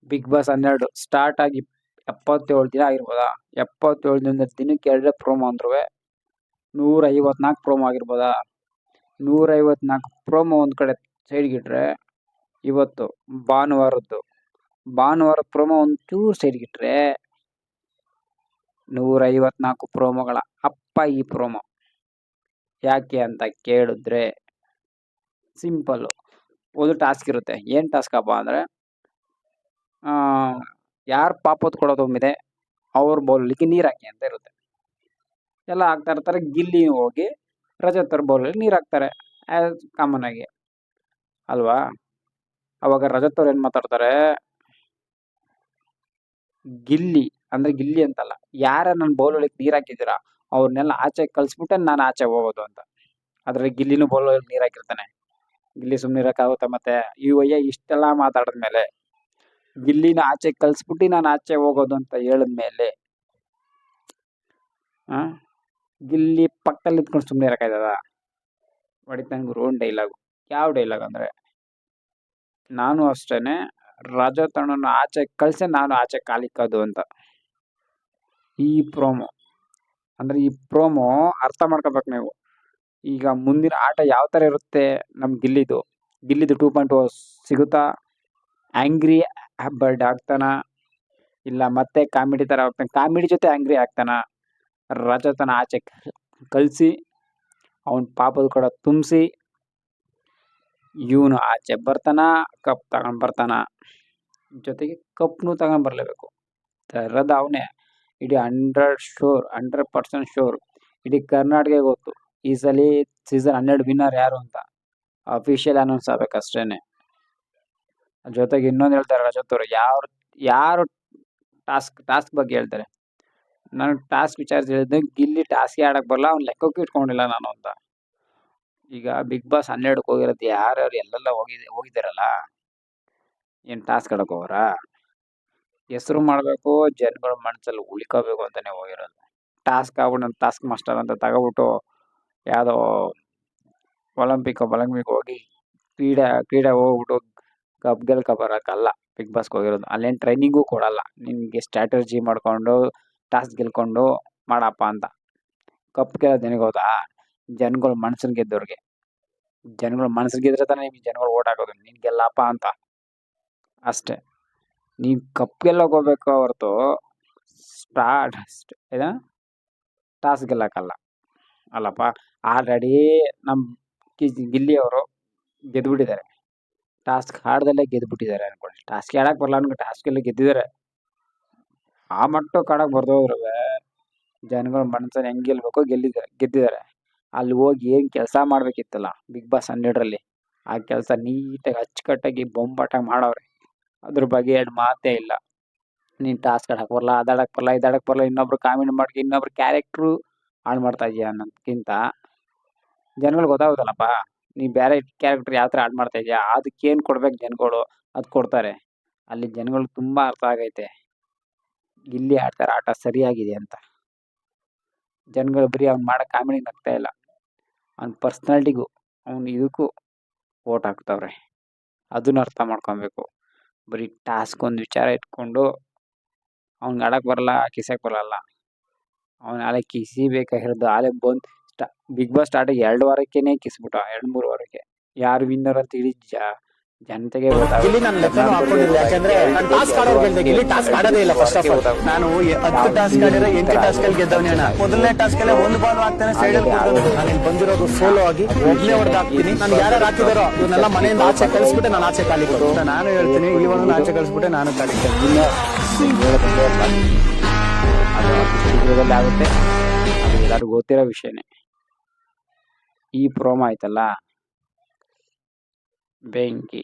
Big boss 12 start ಆಗಿ 77 ದಿನ ಆಗಿರ್ಬೋದಾ? 77 ದಿನದ ದಿನಕ್ಕೆ 2 ಪ್ರೋಮೋ ಅಂದ್ರೂ 154 ಪ್ರೋಮೋ ಆಗಿರ್ಬೋದಾ? 154 ಪ್ರೋಮೋ ಒಂದ್ ಕಡೆ ಸೈಡ್ಗಿಟ್ರೆ, ಇವತ್ತು ಭಾನುವಾರದ್ದು ಪ್ರೋಮೋ ಒಂಚೂರು ಸೈಡ್ಗಿಟ್ರೆ 154 ಪ್ರೋಮೋಗಳ ಅಪ್ಪ ಈ ಪ್ರೋಮೋ. ಯಾಕೆ ಅಂತ ಕೇಳಿದ್ರೆ ಸಿಂಪಲ್. ಒಂದು ಟಾಸ್ಕ್ ಇರುತ್ತೆ. ಏನ್ ಟಾಸ್ಕ್ ಅಪ್ಪ ಅಂದ್ರೆ, ಯಾರು ಪಾಪತ್ ಕೊಡೋದೊಮ್ಮಿದೆ ಅವ್ರ ಬೌಲಿಗೆ ನೀರ್ ಹಾಕಿ ಅಂತ ಇರುತ್ತೆ. ಎಲ್ಲ ಹಾಕ್ತಾ ಇರ್ತಾರೆ. ಗಿಲ್ಲಿ ಹೋಗಿ ರಜತ್ ಅವ್ರ ಬೌಲಲ್ಲಿ ನೀರ್ ಹಾಕ್ತಾರೆ, ಕಾಮನ್ ಆಗಿ ಅಲ್ವಾ? ಅವಾಗ ರಜತ್ ಅವ್ರು ಏನ್ ಮಾತಾಡ್ತಾರೆ, ಗಿಲ್ಲಿ ಅಂತಲ್ಲ, ಯಾರ ನನ್ನ ಬೌಲೊಳಗೆ ನೀರ್ ಹಾಕಿದ್ದೀರಾ ಅವ್ರನ್ನೆಲ್ಲ ಆಚೆ ಕಳ್ಸ್ಬಿಟ್ಟೆ ನಾನು ಆಚೆ ಹೋಗೋದು ಅಂತ. ಆದ್ರೆ ಗಿಲ್ಲಿನೂ ಬೌಲೊಳಗೆ ನೀರ್ ಹಾಕಿರ್ತಾನೆ. ಗಿಲ್ಲಿ ಸುಮ್ನೆ ಇರಕ್ಕಾಗುತ್ತಾ ಮತ್ತೆ? ಈ ವಯ್ಯ ಇಷ್ಟೆಲ್ಲಾ ಮಾತಾಡಿದ್ಮೇಲೆ, ಗಿಲ್ಲಿನ ಆಚೆ ಕಳ್ಸ್ಬಿಟ್ಟು ನಾನು ಆಚೆ ಹೋಗೋದು ಅಂತ ಹೇಳಿದ್ಮೇಲೆ ಗಿಲ್ಲಿ ಪಕ್ಕದಲ್ಲಿ ಇದ್ಕೊಂಡು ಸುಮ್ನೆ ಇರಕ್ಕಾಯ್ತದ? ಹೊಡಿತಾನೆ ಗುರು ಡೈಲಾಗು. ಯಾವ ಡೈಲಾಗ್ ಅಂದ್ರೆ, ನಾನು ಅಷ್ಟೇನೆ ರಜತ್ ಅಣ್ಣನ ಆಚೆ ಕಳ್ಸೆ ನಾನು ಆಚೆ ಕಾಲಿಕ್ಕದು ಅಂತ. ಈ ಪ್ರೋಮೋ ಅರ್ಥ ಮಾಡ್ಕೋಬೇಕು ನೀವು. ಈಗ ಮುಂದಿನ ಆಟ ಯಾವ ತರ ಇರುತ್ತೆ ನಮ್ ಗಿಲ್ಲಿದು 2.0 ಸಿಗುತ್ತಾ? ಆಂಗ್ರಿ ಬರ್ಡ್ ಆಗ್ತಾನ, ಇಲ್ಲ ಮತ್ತೆ ಕಾಮಿಡಿ ತರ ಆಗ್ತಾನ, ಕಾಮಿಡಿ ಜೊತೆ ಆಂಗ್ರಿ ಆಗ್ತಾನ, ರಜತನ ಆಚೆ ಕಳ್ಸಿ ಅವನ್ ಪಾಪದ ಕೂಡ ತುಂಬಿಸಿ ಇವನು ಆಚೆ ಬರ್ತಾನ, ಕಪ್ ತಗೊಂಡ್ ಬರ್ತಾನ, ಜೊತೆಗೆ ಕಪ್ನು ತಗೊಂಡ್ ಬರ್ಲೇಬೇಕು. ತರದ ಅವನೇ. ಇಡೀ 100% ಶೋರ್. ಇಡೀ ಕರ್ನಾಟಕ ಗೊತ್ತು ಈ ಸಲ ಸೀಸನ್ 12 ವಿನ್ನರ್ ಯಾರು ಅಂತ. ಅಫಿಷಿಯಲ್ ಅನೌನ್ಸ್ ಆಗ್ಬೇಕಷ್ಟೇನೆ. ಜೊತೆಗೆ ಇನ್ನೊಂದು ಹೇಳ್ತಾರೆ ರಜತ್ ಅವರು, ಯಾರು ಟಾಸ್ಕ್ ಬಗ್ಗೆ ಹೇಳ್ತಾರೆ. ನಾನು ಟಾಸ್ಕ್ ವಿಚಾರಿಸಿ ಹೇಳಿದ್ದೆ, ಗಿಲ್ಲಿ ಟಾಸ್ಕ್ ಆಡಕ್ ಬರಲ್ಲ, ಅವ್ನು ಲೆಕ್ಕಕ್ಕೂ ಇಟ್ಕೊಂಡಿಲ್ಲ ನಾನು ಅಂತ. ಈಗ ಬಿಗ್ ಬಾಸ್ 12 ಹೋಗಿರೋದು ಯಾರ್ಯಾರು ಎಲ್ಲೆಲ್ಲ ಹೋಗಿದಾರಲ್ಲ, ಏನ್ ಟಾಸ್ಕ್ ಆಡಕ್ ಹೋಗ್ರ? ಹೆಸರು ಮಾಡ್ಬೇಕು, ಜನಗಳ ಮನಸ್ಸಲ್ಲಿ ಉಳ್ಕೋಬೇಕು ಅಂತಾನೆ ಹೋಗಿರೋದು. ಟಾಸ್ಕ್ ಆಗ್ಬಿಟ್ಟು ನಾನು ಟಾಸ್ಕ್ ಮಾಸ್ಟರ್ ಅಂತ ತಗೋಬಿಟ್ಟು ಯಾವ್ದೋ ಒಲಿಂಪಿಕ್ ಹೋಗಿ ಕ್ರೀಡೆ ಹೋಗ್ಬಿಟ್ಟು ಕಪ್ ಗೆಲ್ಕೊಬರಕ್ಕಲ್ಲ ಬಿಗ್ ಬಾಸ್ಗೆ ಹೋಗಿರೋದು. ಅಲ್ಲೇನ್ ಟ್ರೈನಿಂಗು ಕೊಡಲ್ಲ, ನಿನ್ಗೆ ಸ್ಟ್ರಾಟಜಿ ಮಾಡ್ಕೊಂಡು ಟಾಸ್ಕ್ ಗೆಲ್ಕೊಂಡು ಮಾಡಪ್ಪ ಅಂತ. ಕಪ್ ಗೆಲ್ಲೋದು ನಿನಗೋದಾ? ಜನಗಳ ಮನಸ್ಸನ್ನ ಗೆದ್ದವ್ರಿಗೆ. ಜನಗಳ ಮನಸ್ಸನ್ನ ಗೆದ್ರೆ ತಾನೇ ನಿಮ್ಗೆ ಜನಗಳು ಓಟ್ ಹಾಕೋದು, ನೀನ್ ಗೆಲ್ಲಪ್ಪ ಅಂತ ಅಷ್ಟೇ. ನೀವ್ ಕಪ್ ಗೆಲ್ಲಕ್ ಹೋಗ್ಬೇಕು ಹೊರತು ಟಾಸ್ಕ್ ಗೆಲ್ಲಕ್ಕಲ್ಲ ಅಲ್ಲಪ್ಪ. ಆಲ್ರೆಡಿ ನಮ್ ಗಿಲ್ಲಿ ಅವರು ಗೆದ್ಬಿಟ್ಟಿದ್ದಾರೆ, ಟಾಸ್ಕ್ ಆಡ್ದಲ್ಲೇ ಗೆದ್ಬಿಟ್ಟಿದ್ದಾರೆ ಅನ್ಕೊಳ್ಳಿ. ಟಾಸ್ಕ್ ಆಡಕ್ ಬರಲ್ಲ ಅನ್ಕೊಂಡು ಟಾಸ್ಕ್ ಎಲ್ಲ ಗೆದ್ದಿದ್ದಾರೆ. ಆ ಮಟ್ಟಕ್ಕೆ ಆಡಕ್ ಬರ್ದೋದ್ರು ಜನಗಳ ಮನಸ್ಸನ್ನ ಹೆಂಗ್ ಗೆಲ್ಬೇಕು ಗೆದ್ದಿದ್ದಾರೆ. ಅಲ್ಲಿ ಹೋಗಿ ಏನ್ ಕೆಲಸ ಮಾಡ್ಬೇಕಿತ್ತಲ್ಲ ಬಿಗ್ ಬಾಸ್ 12ರಲ್ಲಿ, ಆ ಕೆಲಸ ನೀಟಾಗಿ ಅಚ್ಚುಕಟ್ಟಾಗಿ ಬೊಂಬಾಟಾಗಿ ಮಾಡವ್ರೆ. ಅದ್ರ ಬಗ್ಗೆ ಎರಡು ಮಾತೇ ಇಲ್ಲ. ನೀನ್ ಟಾಸ್ಕ್ ಆಡಕ್ ಬರಲ್ಲ, ಅದಾಡಕ್ ಬರಲ್ಲ, ಇದಾಡಕ್ ಬರಲ್ಲ, ಇನ್ನೊಬ್ರು ಕಾಮೆಂಟ್ ಮಾಡಿ ಇನ್ನೊಬ್ರು ಕ್ಯಾರೆಕ್ಟ್ರು ಹಾಳು ಮಾಡ್ತಾ ಇದೀಯ ಅನ್ನೋದಕ್ಕಿಂತ ಜನಗಳು ಗೊತ್ತಾಗುತ್ತಲ್ಲಪ್ಪ ನೀ ಬೇರೆ ಕ್ಯಾರೆಕ್ಟರ್ ಯಾವ ತರ ಹಾಳು ಮಾಡ್ತಾ ಇದೀಯಾ, ಅದಕ್ಕೇನ್ ಕೊಡ್ಬೇಕು ಜನಗಳು ಅದ್ ಕೊಡ್ತಾರೆ. ಅಲ್ಲಿ ಜನಗಳು ತುಂಬಾ ಅರ್ಥ ಆಗೈತೆ ಗಿಲ್ಲಿ ಆಡ್ತಾರ ಆಟ ಸರಿಯಾಗಿದೆ ಅಂತ. ಜನಗಳು ಬರೀ ಅವ್ನ್ ಮಾಡೋ ಕಾಮಿಡಿ ನಗ್ತಾ ಇಲ್ಲ, ಅವ್ನ ಪರ್ಸನಾಲಿಟಿಗೂ ಅವ್ನ ಇದಕ್ಕೂ ಓಟ್ ಹಾಕ್ತವ್ರೆ. ಅದನ್ನ ಅರ್ಥ ಮಾಡ್ಕೊಬೇಕು. ಬರೀ ಟಾಸ್ಕ್ ಒಂದ್ ವಿಚಾರ ಇಟ್ಕೊಂಡು ಅವ್ನ್ ಆಡಕ್ ಬರಲ್ಲ, ಕಿಸಕ್ ಬರಲ್ಲ, ಅವ್ನ ಆಲೆ ಕಿಸಿಬೇಕಾಗಿರೋದು ಆಲೆ ಬಂದ್ ಬಿಗ್ ಬಾಸ್ ಸ್ಟಾರ್ಟ್ 2 ವಾರಕ್ಕೆನೆ ಕಿಸ್ಬಿಟ್ಟ, 2-3 ವಾರಕ್ಕೆ. ಯಾರು ವಿನ್ನರ್ ಅಂತ ಇಡೀ ಜನತೆಗೆ ಗಿಲ್ಲಿ ನಾನು ಲೆಕ್ಕನೂ ಹಾಕೊಂಡಿಲ್ಲ. ಯಾಕಂದ್ರೆ ನಾನು ಟಾಸ್ಕ್ ಆಡೋರು ಗೆಲ್ದೆ, ಗಿಲ್ಲಿ ಟಾಸ್ಕ್ ಆಡೋದೇ ಇಲ್ಲ. ಫಸ್ಟ್ ಆಫ್ ಆಲ್ ನಾನು 10 ಟಾಸ್ಕ್ ಆಡಿದ್ರೆ 8 ಟಾಸ್ಕ್ ಅಲ್ಲಿ ಗೆದ್ದವನೇ. ಮೊದಲನೇ ಟಾಸ್ಕ್ ಅಲ್ಲೇ ಒಂದು ಬಾಲ್ ಹಾಕ್ತಾನೆ ಸೈಡ್ ಅಲ್ಲಿ ಕೂತ್ಕೊಂಡು. ನಾನು ಇಲ್ಲಿ ಬಂದಿರೋದು ಸೋಲೋ ಆಗಿ ಒಬ್ನೇ ಹೊಡೆದು ಹಾಕ್ತೀನಿ. ನಾನು ಯಾರು ಹಾಕಿದಾರೋ ಇವನ್ನೆಲ್ಲ ಮನೆಯಿಂದ ಆಚೆ ಕಳಿಸ್ಬಿಟ್ಟೆ ನಾನು ಆಚೆ ಕಾಲಿ ಕೊಡು. ನಾನು ಹೇಳ್ತೀನಿ ಈ ಒಂದು ಆಚೆ ಕಳಿಸ್ಬಿಟ್ಟೆ ನಾನು ಕಾಲಿ ಆಗುತ್ತೆ. ಅದು ಎಲ್ಲರಿಗೂ ಗೊತ್ತಿರೋ ವಿಷಯನೇ. ಈ ಪ್ರೋಮೋ ಆಯ್ತಲ್ಲ ಬೆಂಕಿ.